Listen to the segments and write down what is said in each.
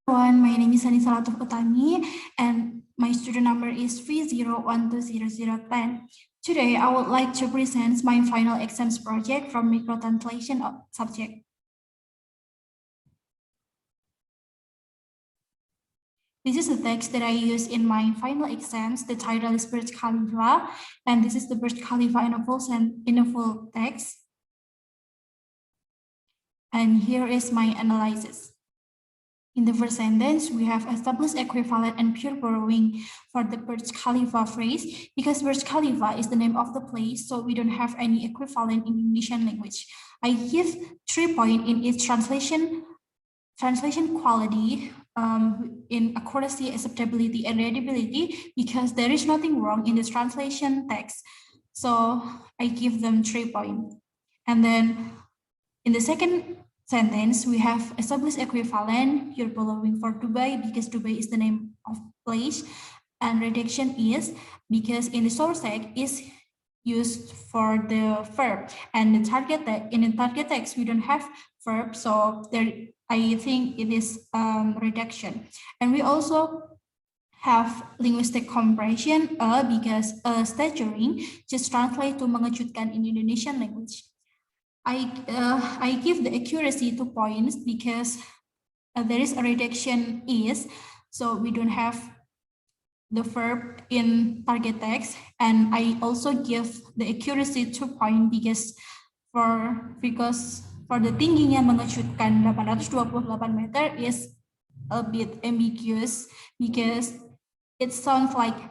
Everyone, my name is Anisah Lathuf Utami, and my student number is 301200010. Today, I would like to present my final exams project from micro translation subject. This is the text that I use in my final exams. The title is Burj Khalifa, and this is the Burj Khalifa in a full text. And here is my analysis. In the first sentence, we have established equivalent and pure borrowing for the Burj Khalifa phrase because Burj Khalifa is the name of the place, so we don't have any equivalent in Indonesian language. I give 3 points in its translation quality, in accuracy, acceptability, and readability because there is nothing wrong in this translation text. So I give them 3 points. And then in the second sentence, we have established equivalent pure borrowing for Dubai because Dubai is the name of place, and reduction is because in the source text is used for the verb, and the target in the target text we don't have verb, so there I think it is reduction. And we also have linguistic compression because staggering just translate to mengejutkan in Indonesian language. I give the accuracy 2 points because there is a reduction is, so we don't have the verb in target text. And I also give the accuracy 2 points because for the tingginya mengejutkan 828 meter is a bit ambiguous because it sounds like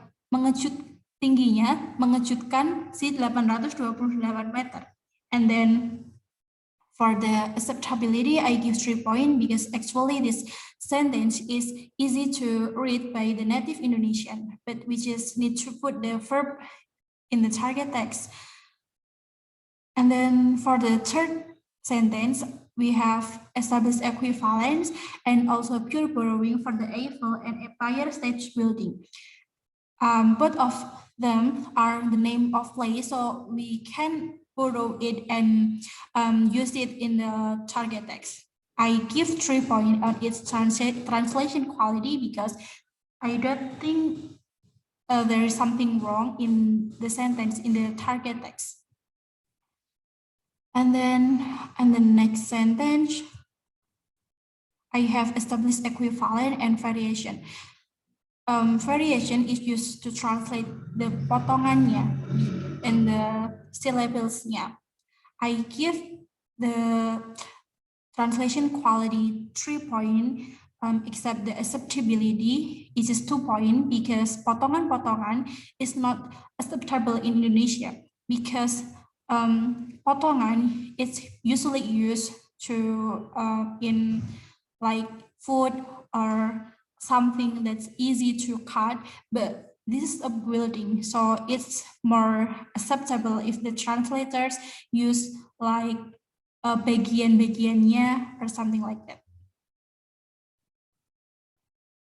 tingginya mengejutkan si 828 meter. And then for the acceptability, I give 3 points because actually this sentence is easy to read by the native Indonesian, but we just need to put the verb in the target text. And then for the third sentence, we have established equivalence and also pure borrowing for the Eiffel and Empire State Building. Both of them are the name of place, so we can borrow it and use it in the target text. I give 3 points on its translation quality because I don't think there is something wrong in the sentence in the target text. And then in the next sentence, I have established equivalent and variation. Variation is used to translate the potongannya and the syllablesnya. I give the translation quality 3 points, except the acceptability is just 2 points because potongan-potongan is not acceptable in Indonesia because potongan is usually used to in like food or something that's easy to cut, but this is a building, so it's more acceptable if the translators use like bagian-bagiannya or something like that.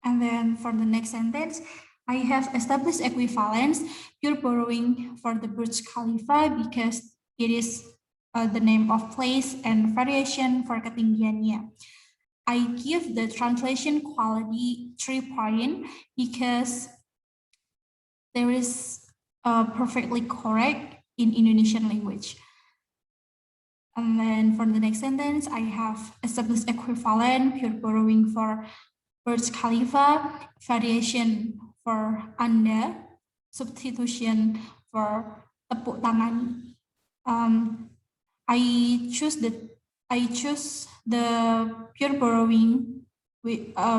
And then for the next sentence, I have established equivalence, pure borrowing for the Burj Khalifa because it is the name of place, and variation for ketinggiannya. I give the translation quality 3 points because there is perfectly correct in Indonesian language. And then for the next sentence, I have established equivalent, pure borrowing for Burj Khalifa, variation for Anda, substitution for tepuk tangan. I choose the pure borrowing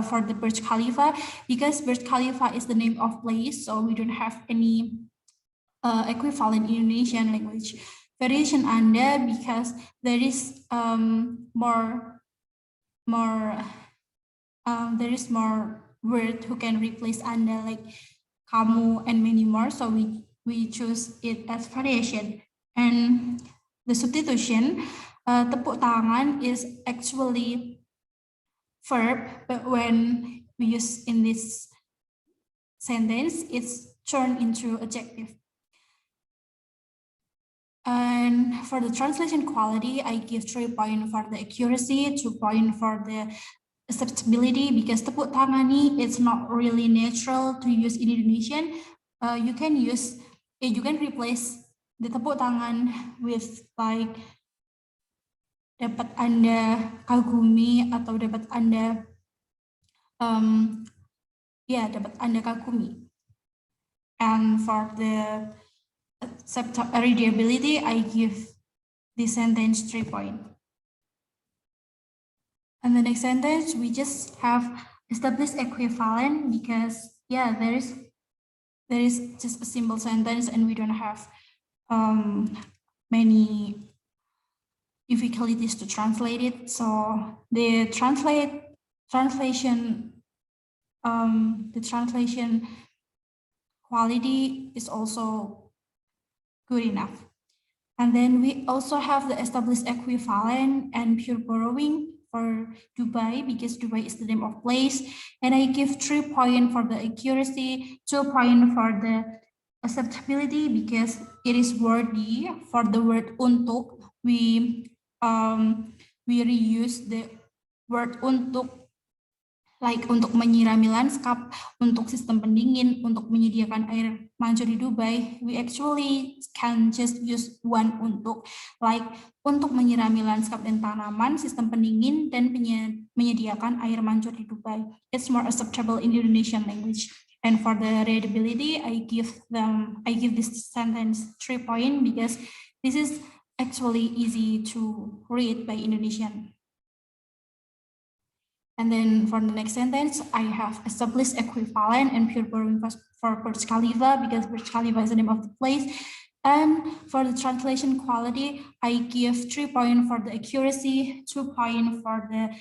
for the Burj Khalifa because Burj Khalifa is the name of place, so we don't have any equivalent in Indonesian language. Variation Anda because there is more word who can replace Anda, like kamu and many more, so we choose it as variation. And the substitution, tepuk tangan is actually verb, but when we use in this sentence, it's turned into adjective. And for the translation quality, I give 3 points for the accuracy, 2 points for the acceptability, because tepuk tangani it's not really natural to use in Indonesian. You can replace the tepuk tangan with like dapat Anda kagumi atau dapat Anda dapat Anda kagumi. And for the readability, I give the sentence 3 points. And the next sentence, we just have established equivalent because there is just a simple sentence and we don't have many difficulties to translate it. So the translation quality is also good enough. And then we also have the established equivalent and pure borrowing for Dubai, because Dubai is the name of place. And I give 3 points for the accuracy, 2 points for the acceptability, because it is worthy. For the word untuk, we reuse the word untuk, like untuk menyirami lanskap, untuk sistem pendingin, untuk menyediakan air mancur di Dubai. We actually can just use one untuk, like untuk menyirami lanskap dan tanaman, sistem pendingin, dan menyediakan air mancur di Dubai. It's more acceptable in Indonesian language. And for the readability, I give this sentence 3 points because this is actually easy to read by Indonesian. And then for the next sentence, I have established equivalent and pure borrowing for Burj Khalifa, because Burj Khalifa is the name of the place. And for the translation quality, I give 3 points for the accuracy, 2 points for the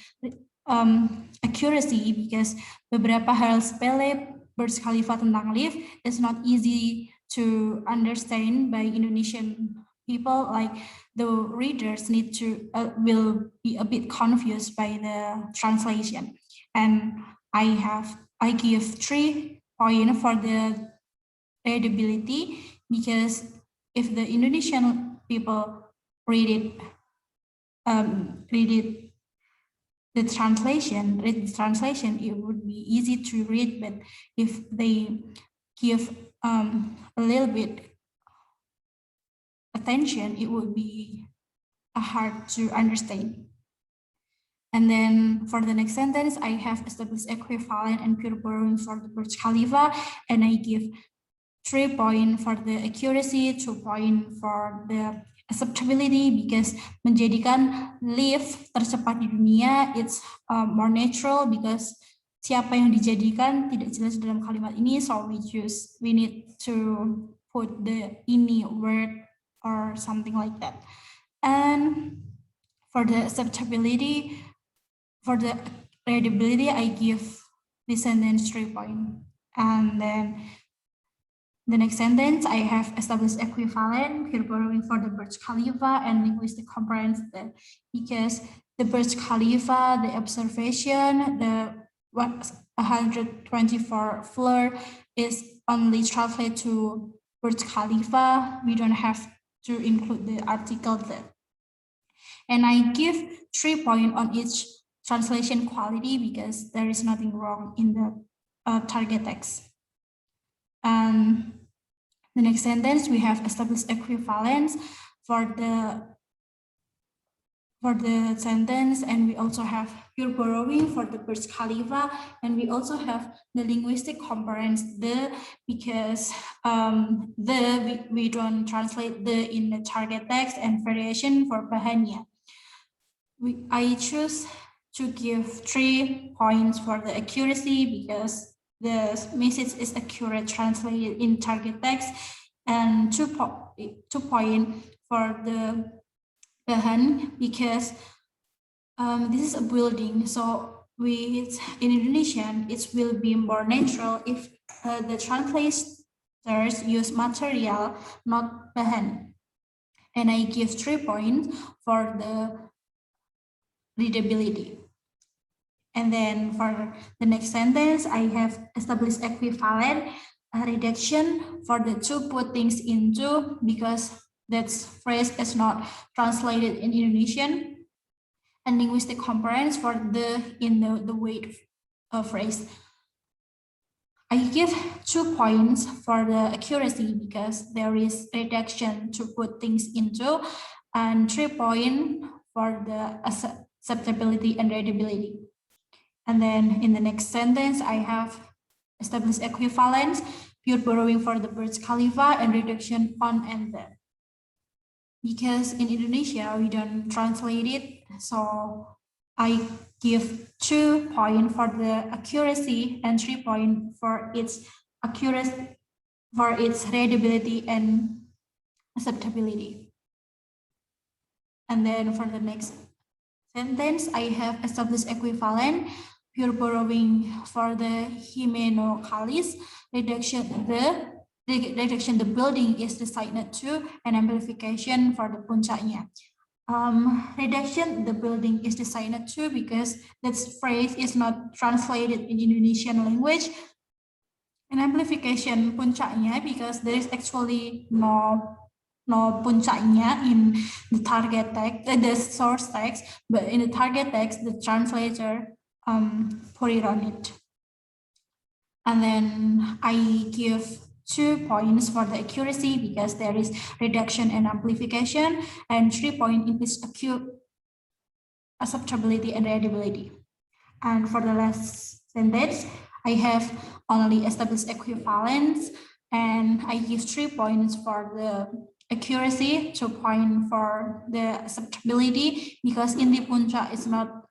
accuracy, because beberapa hal sepele Burj Khalifa tentang lift is not easy to understand by Indonesian people. Like the readers will be a bit confused by the translation. And I give 3 points for the readability, because if the Indonesian people read the translation, it would be easy to read. But if they give a little bit attention, it would be hard to understand. And then for the next sentence, I have established equivalent and pure borrowing for the Burj Khalifa, and I give 3 points for the accuracy, 2 points for the acceptability, because menjadikan lift tercepat di dunia, it's more natural, because siapa yang dijadikan tidak jelas dalam kalimat ini, so we need to put the ini word or something like that. And for the acceptability, for the readability, I give the sentence 3 points. And then the next sentence, I have established equivalent, pure borrowing for the Burj Khalifa and linguistic comprehension, because the Burj Khalifa, the observation, the 124 floor is only translated to Burj Khalifa. We don't have to include the article there. And I give 3 points on each translation quality, because there is nothing wrong in the target text. And the next sentence, we have established equivalence for the sentence, and we also have pure borrowing for the Burj Khalifa, and we also have the linguistic comprehension, because we don't translate the in the target text, and variation for bahannya. I choose to give 3 points for the accuracy, because the message is accurate translated in target text, and 2 points for the bahan, because this is a building, so in Indonesian it will be more natural if the translators use material, not bahan. And I give 3 points for the readability. And then for the next sentence, I have established equivalent reduction for the to put things into, because that phrase is not translated in Indonesian. and linguistic components for the wait phrase. I give 2 points for the accuracy because there is reduction to put things into, and 3 points for the acceptability and readability. And then in the next sentence, I have established equivalence, pure borrowing for the Burj Khalifa, and reduction on and the. Because in Indonesia, we don't translate it, so I give 2 points for the accuracy and 3 points for its accuracy, for its readability and acceptability. And then for the next sentence, I have established equivalent, pure borrowing for the Himenokalis, reduction the building is designated to, and amplification for the puncaknya. Reduction the building is designated to because that phrase is not translated in Indonesian language, and amplification puncaknya because there is actually no puncaknya in the target text, the source text, but in the target text, the translator put it on it. And then I give 2 points for the accuracy because there is reduction and amplification, and 3 points in its acceptability and readability. And for the last sentence, I have only established equivalence, and I give 3 points for the accuracy, 2 points for the acceptability because inti puncak is not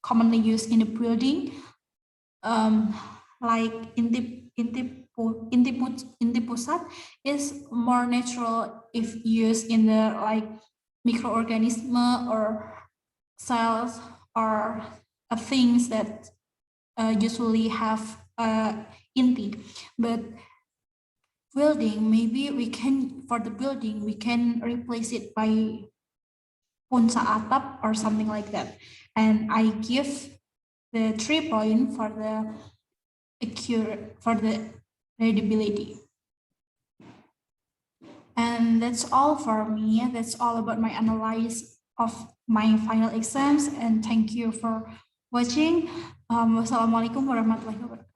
commonly used in the building. Like inti pusat is more natural if used in the like microorganism or cells or things that usually have inti. But building, maybe we can, for the building, we can replace it by puncak atap or something like that. And I give the 3 points for the readability. And that's all for me. That's all about my analysis of my final exams. And thank you for watching. Wassalamualaikum warahmatullahi wabarakatuh.